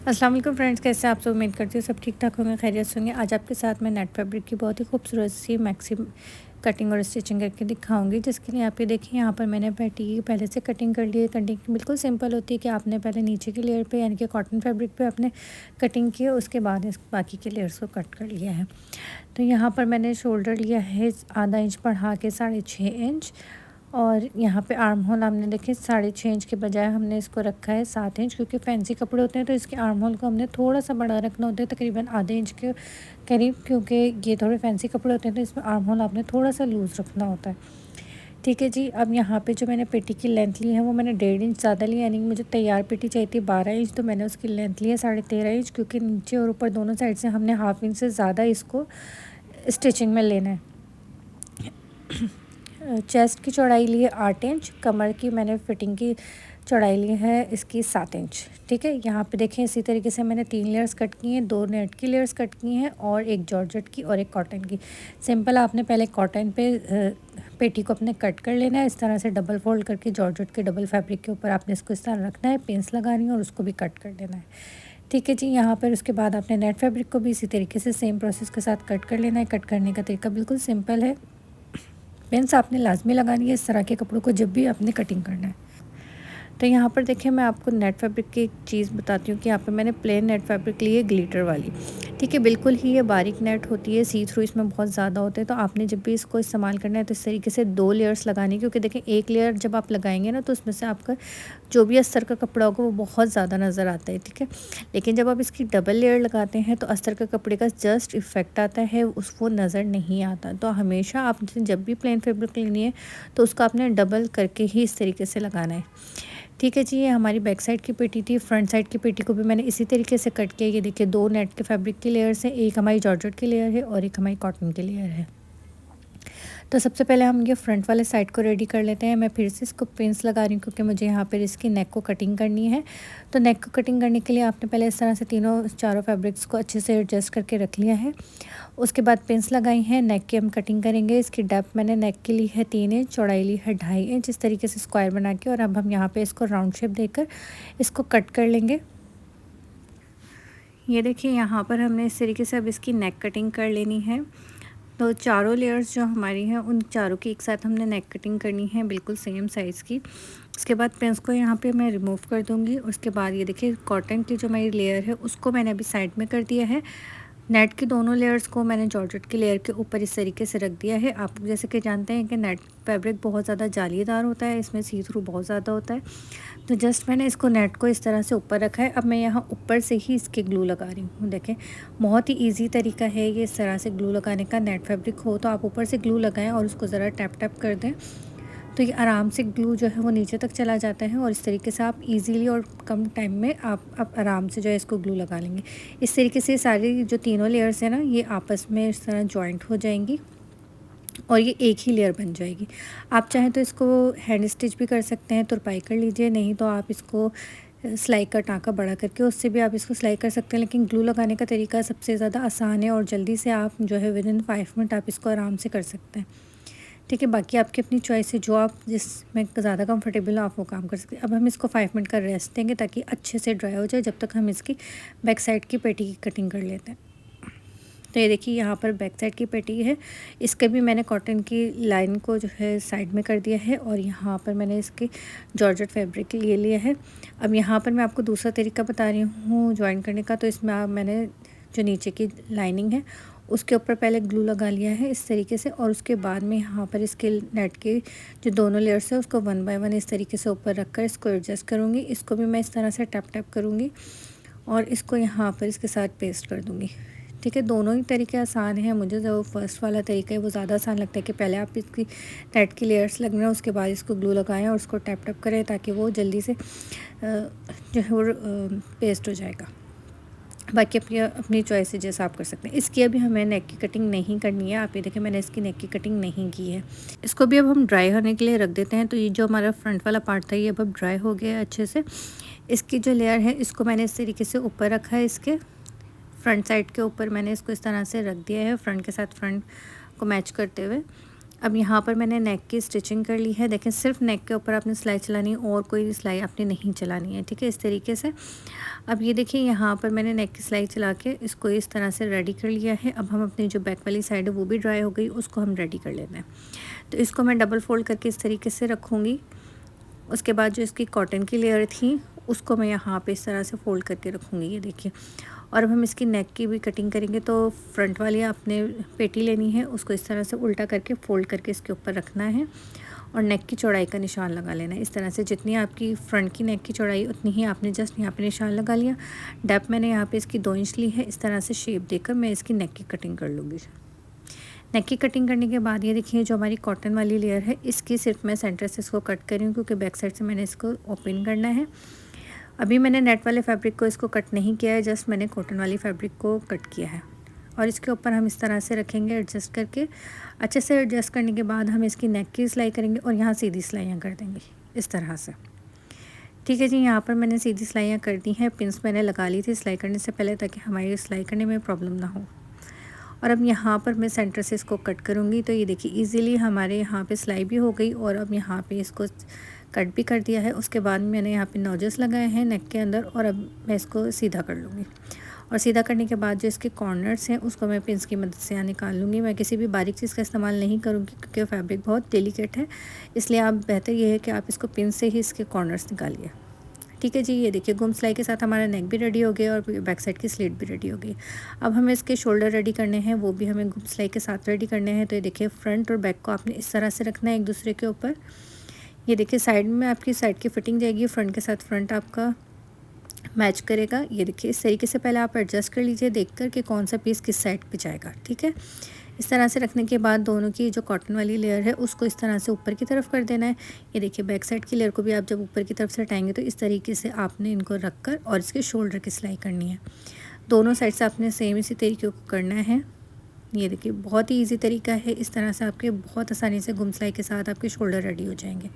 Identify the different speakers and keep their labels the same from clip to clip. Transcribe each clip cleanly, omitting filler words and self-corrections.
Speaker 1: अस्सलाम वालेकुम फ्रेंड्स, कैसे आप सब? उम्मीद करती हूँ सब ठीक ठाक होंगे, खैरियत से होंगे। आज आपके साथ मैं नेट फैब्रिक की बहुत ही खूबसूरत सी मैक्सी कटिंग और स्टिचिंग करके दिखाऊंगी, जिसके लिए आप ये देखिए यहाँ पर मैंने पैटी की पहले से कटिंग कर ली है। कटिंग बिल्कुल सिंपल होती है कि आपने पहले नीचे की लेयर पे यानी कि कॉटन फैब्रिक पे आपने कटिंग की है, उसके बाद इस बाकी के लेयर्स को कट कर लिया है। तो यहाँ पर मैंने शोल्डर लिया है आधा इंच बढ़ा के 6.5 इंच, और यहाँ पे आर्म होल हमने देखे 6.5 इंच के बजाय हमने इसको रखा है 7 इंच, क्योंकि फैंसी कपड़े होते हैं तो इसके आर्म होल को हमने थोड़ा सा बड़ा रखना होता है, तकरीबन आधे इंच के करीब, क्योंकि ये थोड़े फैंसी कपड़े होते हैं तो इसमें आर्म होल आपने थोड़ा सा लूज़ रखना होता है। ठीक है जी। अब यहाँ पे जो मैंने पेटी की लेंथ ली है वो मैंने 1.5 इंच ज़्यादा ली, यानी कि मुझे तैयार पेटी चाहिए थी 12 इंच, तो मैंने उसकी लेंथ ली है 13.5 इंच, क्योंकि नीचे और ऊपर दोनों साइड से हमने हाफ इंच से ज़्यादा इसको स्टिचिंग में लेना है। चेस्ट की चौड़ाई ली है 8 इंच, कमर की मैंने फिटिंग की चौड़ाई ली है इसकी 7 इंच। ठीक है, यहाँ पे देखें इसी तरीके से मैंने 3 लेयर्स कट की हैं, 2 नेट की लेयर्स कट की हैं और एक जॉर्जेट की और एक कॉटन की। सिंपल आपने पहले कॉटन पे पेटी को अपने कट कर लेना है, इस तरह से डबल फोल्ड करके जॉर्जेट के डबल फैब्रिक के ऊपर आपने इसको इस तरह रखना है, पिन्स लगानी है और उसको भी कट कर लेना है। ठीक है जी। यहाँ पर उसके बाद आपने नेट फैब्रिक को भी इसी तरीके से सेम प्रोसेस के साथ कट कर लेना है। कट करने का तरीका बिल्कुल सिंपल है, पिन्स आपने लाजमी लगानी है इस तरह के कपड़ों को जब भी आपने कटिंग करना है। तो यहाँ पर देखिए मैं आपको नेट फैब्रिक की एक चीज़ बताती हूँ कि यहाँ पे मैंने प्लेन नेट फैब्रिक ली है ग्लिटर वाली। ठीक है, बिल्कुल ही ये बारीक नेट होती है, सी थ्रू इसमें बहुत ज़्यादा होते हैं, तो आपने जब भी इसको इस्तेमाल करना है तो इस तरीके से 2 लेयर्स लगानी, क्योंकि देखिए एक लेयर जब आप लगाएंगे ना तो उसमें से आपका जो भी अस्तर का कपड़ा होगा वो बहुत ज़्यादा नज़र आता है। ठीक है, लेकिन जब आप इसकी डबल लेयर लगाते हैं तो अस्तर का कपड़े का जस्ट इफेक्ट आता है, वो नज़र नहीं आता। तो हमेशा आपने जब भी प्लेन फैब्रिक लेनी है तो उसको आपने डबल करके ही इस तरीके से लगाना है। ठीक है जी। ये हमारी बैक साइड की पेटी थी। फ्रंट साइड की पेटी को भी मैंने इसी तरीके से कट किया। ये देखिए 2 नेट के फैब्रिक की लेयर्स हैं, एक हमारी जॉर्जेट की लेयर है और एक हमारी कॉटन की लेयर है। तो सबसे पहले हम ये फ्रंट वाले साइड को रेडी कर लेते हैं। मैं फिर से इसको पिन्स लगा रही हूँ क्योंकि मुझे यहाँ पर इसकी नेक को कटिंग करनी है। तो नेक को कटिंग करने के लिए आपने पहले इस तरह से चारों फैब्रिक्स को अच्छे से एडजस्ट करके रख लिया है। उसके बाद पिन्स लगाई हैं, नेक की हम कटिंग करेंगे। इसकी डेप्थ मैंने नेक के ली है 3 इंच, चौड़ाई ली है 2.5 इंच, इस तरीके से स्क्वायर बना के, और अब हम यहाँ पे इसको राउंड शेप देकर इसको कट कर लेंगे। ये देखिए यहाँ पर हमने इस तरीके से अब इसकी नेक कटिंग कर लेनी है। तो चारों लेयर्स जो हमारी हैं उन चारों की एक साथ हमने नेक कटिंग करनी है, बिल्कुल सेम साइज़ की। उसके बाद पिन्स को यहाँ पे मैं रिमूव कर दूँगी। उसके बाद ये देखिए कॉटन की जो मेरी लेयर है उसको मैंने अभी साइड में कर दिया है। नेट की दोनों लेयर्स को मैंने जॉर्जेट की लेयर के ऊपर इस तरीके से रख दिया है। आप जैसे कि जानते हैं कि नेट फैब्रिक बहुत ज़्यादा जालीदार होता है, इसमें सी थ्रू बहुत ज़्यादा होता है, तो जस्ट मैंने इसको नेट को इस तरह से ऊपर रखा है। अब मैं यहाँ ऊपर से ही इसके ग्लू लगा रही हूँ। देखें बहुत ही इजी तरीका है ये इस तरह से ग्लू लगाने का। नेट फैब्रिक हो तो आप ऊपर से ग्लू लगाएं और उसको ज़रा टैप टैप कर दें, तो ये आराम से ग्लू जो है वो नीचे तक चला जाता है, और इस तरीके से आप इजीली और कम टाइम में आप आराम से जो है इसको ग्लू लगा लेंगे। इस तरीके से सारी जो तीनों लेयर्स हैं ना ये आपस में इस तरह जॉइंट हो जाएंगी और ये एक ही लेयर बन जाएगी। आप चाहें तो इसको हैंड स्टिच भी कर सकते हैं, तुरपाई कर लीजिए, नहीं तो आप इसको सिलाई का टाँका बड़ा करके उससे भी आप इसको सिलाई कर सकते हैं। लेकिन ग्लू लगाने का तरीका सबसे ज़्यादा आसान है और जल्दी से आप जो है विदिन 5 मिनट आप इसको आराम से कर सकते हैं। ठीक है, बाकी आपकी अपनी चॉइस है, जो आप जिसमें ज़्यादा कंफर्टेबल हो आप वो काम कर सकते हैं। अब हम इसको 5 मिनट का रेस्ट देंगे ताकि अच्छे से ड्राई हो जाए, जब तक हम इसकी बैक साइड की पेटी की कटिंग कर लेते हैं। तो ये देखिए यहाँ पर बैक साइड की पेटी है, इसके भी मैंने कॉटन की लाइन को जो है साइड में कर दिया है, और यहाँ पर मैंने इसकी जॉर्जेट फैब्रिक ले लिया है। अब यहाँ पर मैं आपको दूसरा तरीका बता रही हूँ ज्वाइन करने का। तो इसमें मैंने जो नीचे की लाइनिंग है उसके ऊपर पहले ग्लू लगा लिया है इस तरीके से, और उसके बाद में यहाँ पर इसके नेट के जो दोनों लेयर्स है उसको 1 बाय 1 इस तरीके से ऊपर रख कर इसको एडजस्ट करूँगी। इसको भी मैं इस तरह से टैप टैप करूँगी और इसको यहाँ पर इसके साथ पेस्ट कर दूँगी। ठीक है, दोनों ही तरीके आसान हैं। मुझे जो फर्स्ट वाला तरीका है वो ज़्यादा आसान लगता है कि पहले आप इसकी नेट की लेयर्स लगना है, उसके बाद इसको ग्लू लगाएं और उसको टैप टैप करें ताकि वो जल्दी से जो है वो पेस्ट हो जाएगा। बाकी अपनी अपनी चॉइस है, जैसा आप कर सकते हैं। इसकी अभी हमें नेक की कटिंग नहीं करनी है। आप ये देखें मैंने इसकी नेक की कटिंग नहीं की है। इसको भी अब हम ड्राई होने के लिए रख देते हैं। तो ये जो हमारा फ्रंट वाला पार्ट था ये अब ड्राई हो गया है अच्छे से। इसकी जो लेयर है इसको मैंने इस तरीके से ऊपर रखा है, इसके फ्रंट साइड के ऊपर मैंने इसको इस तरह से रख दिया है, फ्रंट के साथ फ्रंट को मैच करते हुए। अब यहाँ पर मैंने नेक की स्टिचिंग कर ली है। देखें, सिर्फ नेक के ऊपर आपने सिलाई चलानी है और कोई सिलाई आपने नहीं चलानी है, ठीक है, इस तरीके से। अब ये देखिए यहाँ पर मैंने नेक की सिलाई चला के इसको इस तरह से रेडी कर लिया है। अब हम अपनी जो बैक वाली साइड है वो भी ड्राई हो गई, उसको हम रेडी कर लेते हैं। तो इसको मैं डबल फोल्ड करके इस तरीके से रखूँगी। उसके बाद जो इसकी कॉटन की लेयर थी उसको मैं यहाँ पे इस तरह से फ़ोल्ड करके रखूँगी, ये देखिए। और अब हम इसकी नेक की भी कटिंग करेंगे। तो फ्रंट वाली आपने पेटी लेनी है, उसको इस तरह से उल्टा करके फ़ोल्ड करके इसके ऊपर रखना है और नेक की चौड़ाई का निशान लगा लेना है। इस तरह से जितनी आपकी फ्रंट की नेक की चौड़ाई उतनी ही आपने जस्ट यहाँ पे निशान लगा लिया। डेप्थ मैंने यहाँ पे इसकी 2 इंच ली है। इस तरह से शेप देकर मैं इसकी नेक की कटिंग कर लूँगी। नेक की कटिंग करने के बाद ये देखिए जो हमारी कॉटन वाली लेयर है इसकी सिर्फ मैं सेंटर से इसको कट कर रही हूँ, क्योंकि बैक साइड से मैंने इसको ओपन करना है। अभी मैंने नेट वाले फैब्रिक को इसको कट नहीं किया है, जस्ट मैंने कॉटन वाली फैब्रिक को कट किया है। और इसके ऊपर हम इस तरह से रखेंगे एडजस्ट करके। अच्छे से एडजस्ट करने के बाद हम इसकी नेक की सिलाई करेंगे और यहाँ सीधी सिलाइयाँ कर देंगे इस तरह से। ठीक है जी, यहाँ पर मैंने सीधी सिलाइयाँ कर दी हैं। पिंस मैंने लगा ली थी सिलाई करने से पहले, ताकि हमारी सिलाई करने में प्रॉब्लम ना हो। और अब यहाँ पर मैं सेंटर से इसको कट करूँगी। तो ये देखिए इजीली हमारे यहाँ पे सिलाई भी हो गई और अब यहाँ पे इसको कट भी कर दिया है। उसके बाद मैंने यहाँ पे नॉजेस लगाए हैं नेक के अंदर और अब मैं इसको सीधा कर लूँगी। और सीधा करने के बाद जो इसके कॉर्नर्स हैं उसको मैं पिंस की मदद से यहाँ निकाल लूँगी। मैं किसी भी बारीक चीज़ का इस्तेमाल नहीं करूँगी, क्योंकि फैब्रिक बहुत डेलिकेट है, इसलिए आप बेहतर ये है कि आप इसको पिन से ही इसके कॉर्नर्स निकालिए। ठीक है जी, ये देखिए गुम सिलाई के साथ हमारा नेक भी रेडी हो गया और बैक साइड की स्लिट भी रेडी हो गई। अब हमें इसके शोल्डर रेडी करने हैं, वो भी हमें गुम सिलाई के साथ रेडी करने हैं। तो ये देखिए फ्रंट और बैक को आपने इस तरह से रखना है एक दूसरे के ऊपर। ये देखिए साइड में आपकी साइड की फिटिंग जाएगी, फ्रंट के साथ फ्रंट आपका मैच करेगा। ये देखिए इस तरीके से पहले आप एडजस्ट कर लीजिए देखकर कि कौन सा पीस किस साइड पे जाएगा, ठीक है। इस तरह से रखने के बाद दोनों की जो कॉटन वाली लेयर है उसको इस तरह से ऊपर की तरफ कर देना है। ये देखिए बैक साइड की लेयर को भी आप जब ऊपर की तरफ से हटाएंगे तो इस तरीके से आपने इनको रख कर और इसके शोल्डर की सिलाई करनी है। दोनों साइड से आपने सेम इसी तरीके को करना है। ये देखिए बहुत ही ईजी तरीका है। इस तरह से आपके बहुत आसानी से गुम सिलाई के साथ आपके शोल्डर रेडी हो जाएंगे।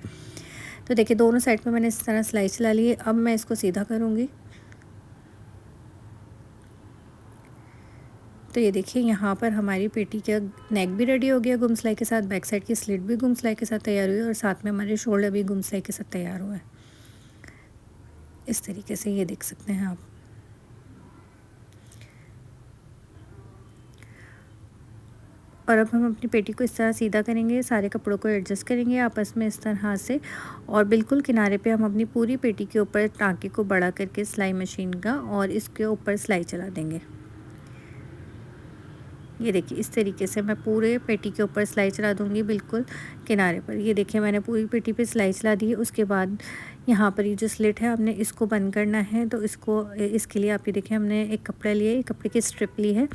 Speaker 1: तो देखिए दोनों साइड पर मैंने इस तरह सिलाई चला ली है। अब मैं इसको सीधा करूँगी। तो ये देखिए यहाँ पर हमारी पेटी का नेक भी रेडी हो गया गुम सिलाई के साथ, बैक साइड की स्लिट भी गुम सिलाई के साथ तैयार हुई और साथ में हमारे शोल्डर भी गुम सिलाई के साथ तैयार हुआ है। इस तरीके से ये देख सकते हैं आप। और अब हम अपनी पेटी को इस तरह सीधा करेंगे, सारे कपड़ों को एडजस्ट करेंगे आपस में इस तरह से और बिल्कुल किनारे पे हम अपनी पूरी पेटी के ऊपर टाँके को बड़ा करके सिलाई मशीन का और इसके ऊपर सिलाई चला देंगे। ये देखिए इस तरीके से मैं पूरे पेटी के ऊपर सिलाई चला दूँगी बिल्कुल किनारे पर। ये देखिए मैंने पूरी पेटी पे सिलाई चला दी है। उसके बाद यहाँ पर ये जो स्लिट है हमने इसको बंद करना है। तो इसके लिए आप ये देखिए हमने एक कपड़ा लिया है, कपड़े की स्ट्रिप ली है।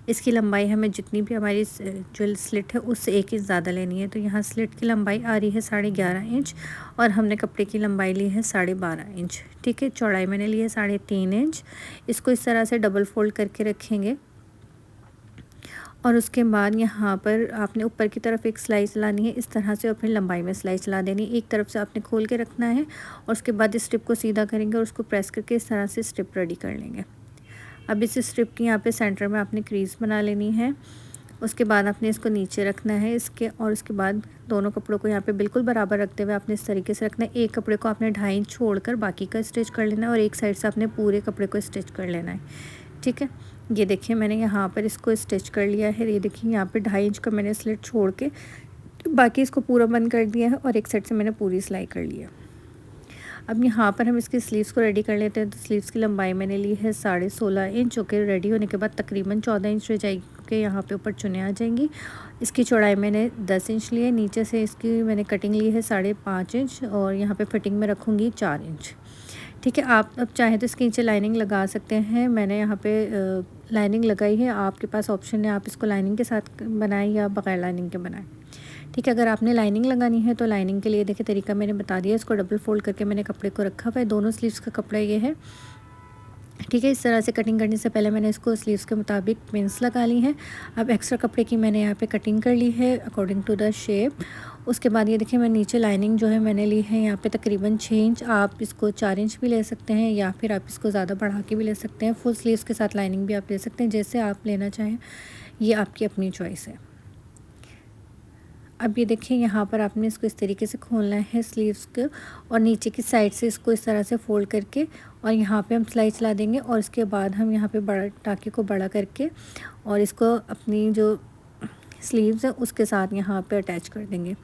Speaker 1: इसकी लंबाई हमें जितनी भी हमारी जो स्लिट है उससे 1 इंच ज़्यादा लेनी है। तो यहाँ स्लिट की लंबाई आ रही है 11.5 इंच और हमने कपड़े की लंबाई ली है 12.5 इंच, ठीक है। चौड़ाई मैंने ली है 3.5 इंच। इसको इस तरह से डबल फोल्ड करके रखेंगे और उसके बाद यहाँ पर आपने ऊपर की तरफ एक सिलाई चलानी है। इस तरह से अपनी लंबाई में सिलाई चला देनी है। एक तरफ से आपने खोल के रखना है और उसके बाद इस स्ट्रिप को सीधा करेंगे और उसको प्रेस करके इस तरह से स्ट्रिप रेडी कर लेंगे। अब इस स्ट्रिप की यहाँ पे सेंटर में आपने क्रीज बना लेनी है। उसके बाद आपने इसको नीचे रखना है इसके और उसके बाद दोनों कपड़ों को यहाँ पे बिल्कुल बराबर रखते हुए आपने इस तरीके से रखना है। एक कपड़े को आपने 2.5 इंच छोड़कर बाकी का स्टिच कर लेना है और एक साइड से आपने पूरे कपड़े को स्टिच कर लेना है, ठीक है। ये देखिए मैंने यहाँ पर इसको स्टिच कर लिया है। ये देखिए यहाँ पे 2.5 इंच का मैंने स्लिट छोड़ के बाकी इसको पूरा बंद कर दिया है और एक साइड से मैंने पूरी सिलाई कर ली है। अब यहाँ पर हम इसकी स्लीव्स को रेडी कर लेते हैं। तो स्लीव्स की लंबाई मैंने ली है 16.5 इंच, जो कि रेडी होने के बाद तकरीबन 14 इंच रह जाएगी, क्योंकि यहाँ पे ऊपर चुने आ जाएंगी। इसकी चौड़ाई मैंने 10 इंच ली है। नीचे से इसकी मैंने कटिंग ली है 5.5 इंच और यहाँ पे फिटिंग में रखूँगी 4 इंच, ठीक है। आप अब चाहें तो इसके नीचे लाइनिंग लगा सकते हैं। मैंने यहाँ पे लाइनिंग लगाई है, आपके पास ऑप्शन है, आप इसको लाइनिंग के साथ बनाएं या बगैर लाइनिंग के बनाएं, ठीक है। अगर आपने लाइनिंग लगानी है तो लाइनिंग के लिए देखिए तरीका मैंने बता दिया। इसको डबल फोल्ड करके मैंने कपड़े को रखा हुआ है। दोनों स्लीव्स का कपड़ा ये है, ठीक है। इस तरह से कटिंग करने से पहले मैंने इसको स्लीव्स के मुताबिक पिन्स लगा ली हैं। अब एक्स्ट्रा कपड़े की मैंने यहाँ पे कटिंग कर ली है अकॉर्डिंग टू द शेप। उसके बाद ये देखिए मैं नीचे लाइनिंग जो है मैंने ली है यहाँ पे तकरीबन 6 इंच। आप इसको 4 इंच भी ले सकते हैं या फिर आप इसको ज़्यादा बढ़ा के भी ले सकते हैं। फुल स्लीव्स के साथ लाइनिंग भी आप ले सकते हैं, जैसे आप लेना चाहें, ये आपकी अपनी चॉइस है। अब ये देखिए यहाँ पर आपने इसको इस तरीके से खोलना है स्लीव्स को, और नीचे की साइड से इसको इस तरह से फोल्ड करके और यहाँ पे हम सिलाई चला देंगे। और इसके बाद हम यहाँ पे बड़ा टाँके को बड़ा करके और इसको अपनी जो स्लीव्स है उसके साथ यहाँ पे अटैच कर देंगे।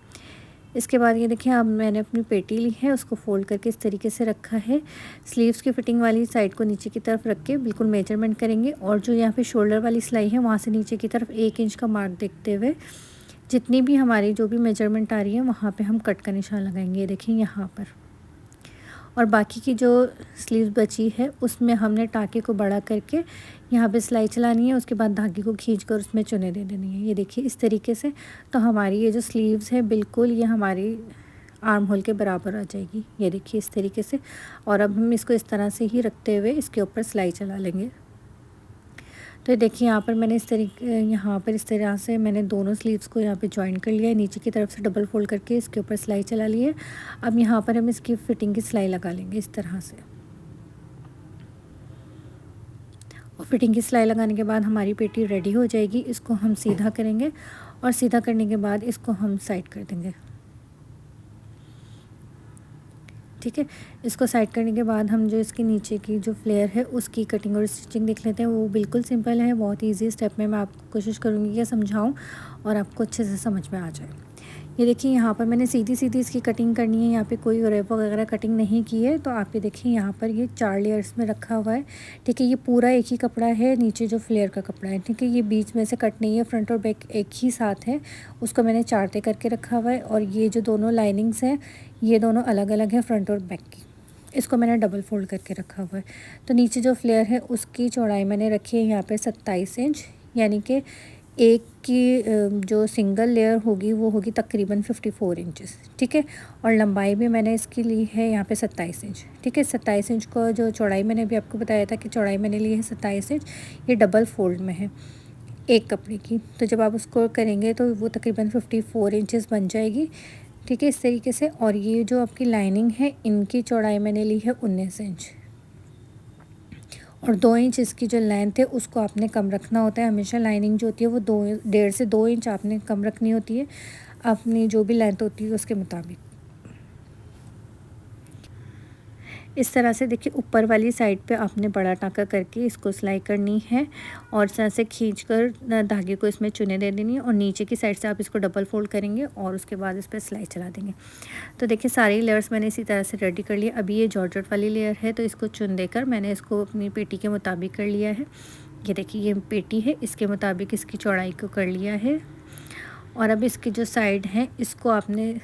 Speaker 1: इसके बाद ये देखिए अब मैंने अपनी पेटी ली है, उसको फोल्ड करके इस तरीके से रखा है। स्लीव्स की फिटिंग वाली साइड को नीचे की तरफ रख के बिल्कुल मेजरमेंट करेंगे, और जो यहाँ पे शोल्डर वाली सिलाई है वहाँ से नीचे की तरफ 1 इंच का मार्क देखते हुए जितनी भी हमारी जो भी मेजरमेंट आ रही है वहाँ पे हम कट का निशान लगाएंगे। ये देखिए यहाँ पर, और बाकी की जो स्लीव्स बची है उसमें हमने टाँके को बड़ा करके यहाँ पे सिलाई चलानी है। उसके बाद धागे को खींचकर उसमें चुने दे देनी है। ये देखिए इस तरीके से, तो हमारी ये जो स्लीव्स है बिल्कुल ये हमारी आर्म होल के बराबर आ जाएगी। ये देखिए इस तरीके से, और अब हम इसको इस तरह से ही रखते हुए इसके ऊपर सिलाई चला लेंगे। तो देखिए यहाँ पर मैंने इस तरह से मैंने दोनों स्लीव्स को यहाँ पे जॉइन कर लिया है, नीचे की तरफ से डबल फोल्ड करके इसके ऊपर सिलाई चला ली है। अब यहाँ पर हम इसकी फिटिंग की सिलाई लगा लेंगे इस तरह से, और फिटिंग की सिलाई लगाने के बाद हमारी पेटी रेडी हो जाएगी। इसको हम सीधा करेंगे, और सीधा करने के बाद इसको हम साइड कर देंगे। ठीक है, इसको साइड करने के बाद हम जो इसके नीचे की जो फ्लेयर है उसकी कटिंग और स्टिचिंग देख लेते हैं। वो बिल्कुल सिंपल है, बहुत इजी स्टेप में मैं आपको कोशिश करूँगी कि समझाऊँ और आपको अच्छे से समझ में आ जाए। ये देखिए यहाँ पर मैंने सीधी सीधी इसकी कटिंग करनी है, यहाँ पे कोई रेप वगैरह कटिंग नहीं की है। तो आप ये देखिए यहाँ पर ये 4 लेयर्स में रखा हुआ है। ठीक है, ये पूरा एक ही कपड़ा है, नीचे जो फ्लेयर का कपड़ा है। ठीक है, ये बीच में से कट नहीं है, फ्रंट और बैक एक ही साथ है, उसको मैंने 4 ते करके रखा हुआ है। और ये जो दोनों लाइनिंग्स हैं ये दोनों अलग अलग हैं फ्रंट और बैक की, इसको मैंने डबल फोल्ड करके रखा हुआ है। तो नीचे जो फ्लेयर है उसकी चौड़ाई मैंने रखी है यहाँ पे 27 इंच, यानी कि एक की जो सिंगल लेयर होगी वो होगी तकरीबन 54 इंचेस। ठीक है, और लंबाई भी मैंने इसकी ली है यहाँ पे 27 इंच। ठीक है, 27 इंच को जो चौड़ाई मैंने अभी आपको बताया था कि चौड़ाई मैंने ली है 27 इंच, ये डबल फोल्ड में है एक कपड़े की। तो जब आप उसको करेंगे तो वो तकरीबन 54 इंचेस बन जाएगी। ठीक है, इस तरीके से। और ये जो आपकी लाइनिंग है इनकी चौड़ाई मैंने ली है 19 इंच, और 2 इंच इसकी जो लेंथ है उसको आपने कम रखना होता है। हमेशा लाइनिंग जो होती है वो 1.5 से 2 इंच आपने कम रखनी होती है अपनी जो भी लेंथ होती है उसके मुताबिक। इस तरह से देखिए ऊपर वाली साइड पे आपने बड़ा टाँका करके इसको सिलाई करनी है, और इस तरह से खींचकर धागे को इसमें चुने दे देनी है, और नीचे की साइड से आप इसको डबल फोल्ड करेंगे और उसके बाद इस पर सिलाई चला देंगे। तो देखिए सारी लेयर्स मैंने इसी तरह से रेडी कर लिया। अभी ये जॉर्जेट वाली लेयर है तो इसको चुन देकर मैंने इसको अपनी पेटी के मुताबिक कर लिया है। ये देखिए ये पेटी है, इसके मुताबिक इसकी चौड़ाई को कर लिया है। और अब इसकी जो साइड है इसको आपने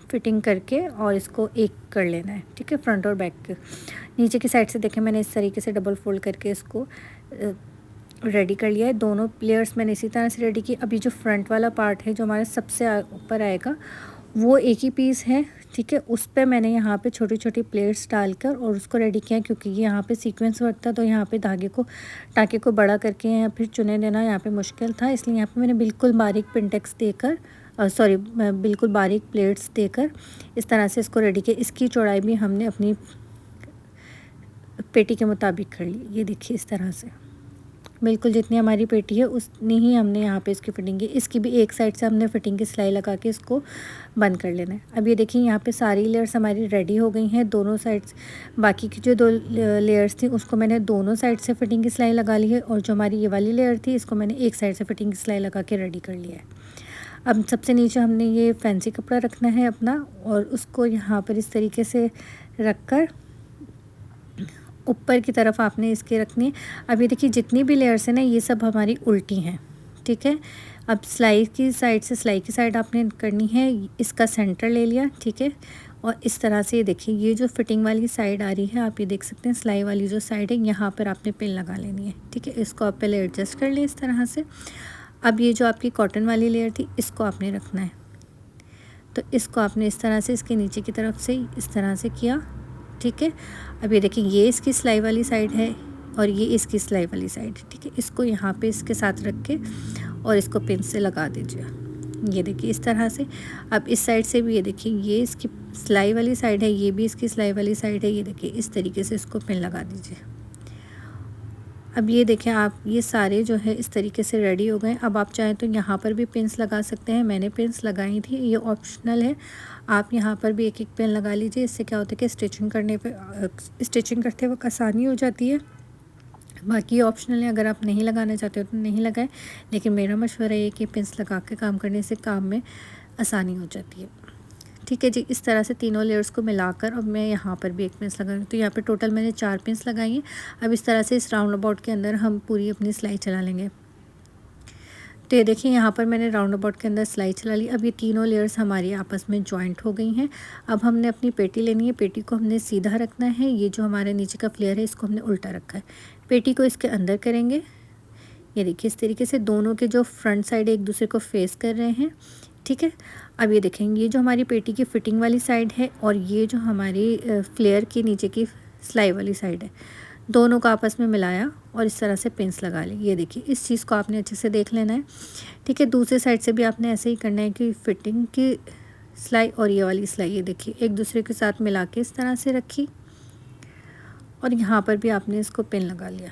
Speaker 1: फिटिंग करके और इसको एक कर लेना है। ठीक है, फ्रंट और बैक के नीचे की साइड से देखें मैंने इस तरीके से डबल फोल्ड करके इसको रेडी कर लिया है। दोनों लेयर्स मैंने इसी तरह से रेडी की। अभी जो फ्रंट वाला पार्ट है जो हमारे सबसे ऊपर आएगा वो एक ही पीस है। ठीक है, उस पर मैंने यहाँ पे छोटी छोटी प्लेट्स डालकर और उसको रेडी किया, क्योंकि ये यहाँ पे सीक्वेंस वर्क था तो यहाँ पे टाँके को बड़ा करके या फिर चुने देना यहाँ पे मुश्किल था, इसलिए यहाँ पे मैंने बिल्कुल बारीक पिनटेक्स देकर बिल्कुल बारीक प्लेट्स देकर इस तरह से इसको रेडी किया। इसकी चौड़ाई भी हमने अपनी पेटी के मुताबिक कर ली। ये देखिए इस तरह से बिल्कुल जितनी हमारी पेटी है उतनी ही हमने यहाँ पे इसकी फिटिंग की। इसकी भी एक साइड से हमने फिटिंग की सिलाई लगा के इसको बंद कर लेना है। अब ये देखिए यहाँ पे सारी लेयर्स हमारी रेडी हो गई हैं दोनों साइड्स। बाकी की जो 2 लेयर्स थी उसको मैंने दोनों साइड से फिटिंग की सिलाई लगा ली है, और जो हमारी ये वाली लेयर थी इसको मैंने एक साइड से फिटिंग की सिलाई लगा के रेडी कर लिया है। अब सबसे नीचे हमने ये फैंसी कपड़ा रखना है अपना, और उसको यहाँ पर इस तरीके से रखकर ऊपर की तरफ आपने इसके रखनी है। अब ये देखिए जितनी भी लेयर्स हैं ना ये सब हमारी उल्टी हैं। ठीक है, अब सिलाई की साइड आपने करनी है, इसका सेंटर ले लिया। ठीक है, और इस तरह से ये देखिए ये जो फिटिंग वाली साइड आ रही है आप ये देख सकते हैं, सिलाई वाली जो साइड है यहाँ पर आपने पिन लगा लेनी है। ठीक है, इसको आप पहले एडजस्ट कर लें इस तरह से। अब ये जो आपकी कॉटन वाली लेयर थी इसको आपने रखना है, तो इसको आपने इस तरह से इसके नीचे की तरफ से इस तरह से किया। ठीक है, अब ये देखिए ये इसकी सिलाई वाली साइड है और ये इसकी सिलाई वाली साइड है। ठीक है, इसको यहाँ पे इसके साथ रख के और इसको पिन से लगा दीजिए। ये देखिए इस तरह से। अब इस साइड से भी ये देखिए ये इसकी सिलाई वाली साइड है, ये भी इसकी सिलाई वाली साइड है। ये देखिए इस तरीके से इसको पिन लगा दीजिए। अब ये देखें आप, ये सारे जो है इस तरीके से रेडी हो गए। अब आप चाहें तो यहाँ पर भी पिन्स लगा सकते हैं, मैंने पिन्स लगाई थी, ये ऑप्शनल है। आप यहाँ पर भी एक एक पिन लगा लीजिए, इससे क्या होता है कि स्टिचिंग करते वक्त आसानी हो जाती है। बाकी ऑप्शनल है, अगर आप नहीं लगाना चाहते हो तो नहीं लगाएं, लेकिन मेरा मशवरा है कि पिन्स लगा के काम करने से काम में आसानी हो जाती है। ठीक है जी, इस तरह से तीनों लेयर्स को मिलाकर अब मैं यहाँ पर भी एक पिन्स लगाऊंगी। तो यहाँ पे टोटल मैंने 4 पिन्स लगाई हैं। अब इस तरह से इस राउंड अबाउट के अंदर हम पूरी अपनी सिलाई चला लेंगे। तो ये देखिए यहाँ पर मैंने राउंड अबाउट के अंदर सिलाई चला ली। अब ये तीनों लेयर्स हमारी आपस में जॉइंट हो गई हैं। अब हमने अपनी पेटी लेनी है, पेटी को हमने सीधा रखना है। ये जो हमारे नीचे का फ्लेयर है इसको हमने उल्टा रखा है। पेटी को इसके अंदर करेंगे, ये देखिए इस तरीके से दोनों के जो फ्रंट साइड एक दूसरे को फेस कर रहे हैं। ठीक है, अब ये देखेंगे, ये जो हमारी पेटी की फिटिंग वाली साइड है और ये जो हमारी फ्लेयर की नीचे की सिलाई वाली साइड है, दोनों को आपस में मिलाया और इस तरह से पिन्स लगा ली। ये देखिए इस चीज़ को आपने अच्छे से देख लेना है। ठीक है, दूसरे साइड से भी आपने ऐसे ही करना है कि फिटिंग की सिलाई और ये वाली सिलाई, ये देखिए एक दूसरे के साथ मिला के इस तरह से रखी और यहाँ पर भी आपने इसको पिन लगा लिया।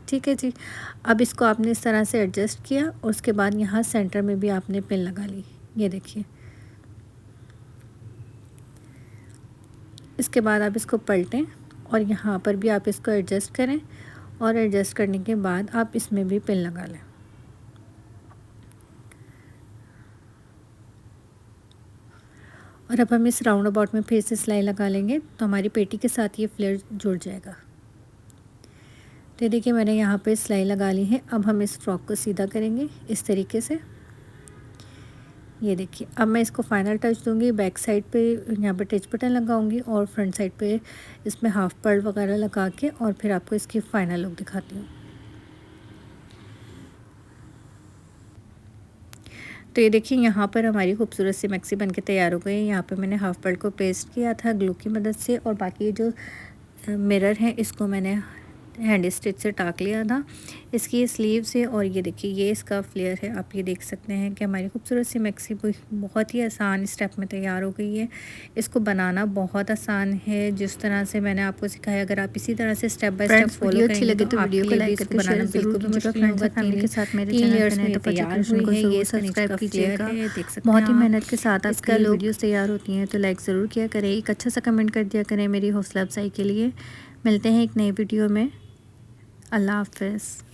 Speaker 1: ठीक है जी, अब इसको आपने इस तरह से एडजस्ट किया और उसके बाद यहाँ सेंटर में भी आपने पिन लगा ली। ये देखिए, इसके बाद आप इसको पलटें और यहाँ पर भी आप इसको एडजस्ट करें और एडजस्ट करने के बाद आप इसमें भी पिन लगा लें। और अब हम इस राउंड अबाउट में फिर से सिलाई लगा लेंगे तो हमारी पेटी के साथ ये फ्लेयर जुड़ जाएगा। तो देखिए मैंने यहाँ पे सिलाई लगा ली है। अब हम इस फ्रॉक को सीधा करेंगे इस तरीके से। ये देखिए, अब मैं इसको फाइनल टच दूंगी। बैक साइड पे यहाँ पे टच बटन लगाऊंगी और फ्रंट साइड पे इसमें हाफ पर्ल वगैरह लगा के और फिर आपको इसकी फ़ाइनल लुक दिखाती हूँ। तो ये देखिए यहाँ पर हमारी खूबसूरत सी मैक्सी बनके तैयार हो गई है। यहाँ पे मैंने हाफ पर्ल को पेस्ट किया था ग्लू की मदद से और बाकी जो मिरर है इसको मैंने हैंड स्टिच से टाक लिया था। इसकी ये स्लीव से और ये देखिए ये इसका फ्लेयर है। आप ये देख सकते हैं कि हमारी खूबसूरत सी मैक्सी बहुत ही आसान स्टेप में तैयार हो गई है। इसको बनाना बहुत आसान है, जिस तरह से मैंने आपको सिखाया। अगर आप इसी तरह से स्टेप बाय स्टेप फॉलो करेंगे तो वीडियो को लाइक करके बनाना बिल्कुल भी मुश्किल होगा। फैमिली के साथ मेरे चैनल में तैयार हुई है। ये सब्सक्राइब कीजिएगा। देख सकते हैं बहुत ही मेहनत के साथ आपका वीडियोस तैयार होती हैं, तो लाइक ज़रूर किया करें, एक अच्छा सा कमेंट कर दिया करें मेरी हौसला अफजाई के लिए। मिलते हैं एक नई वीडियो में। अल्लाह हाफ़िज़।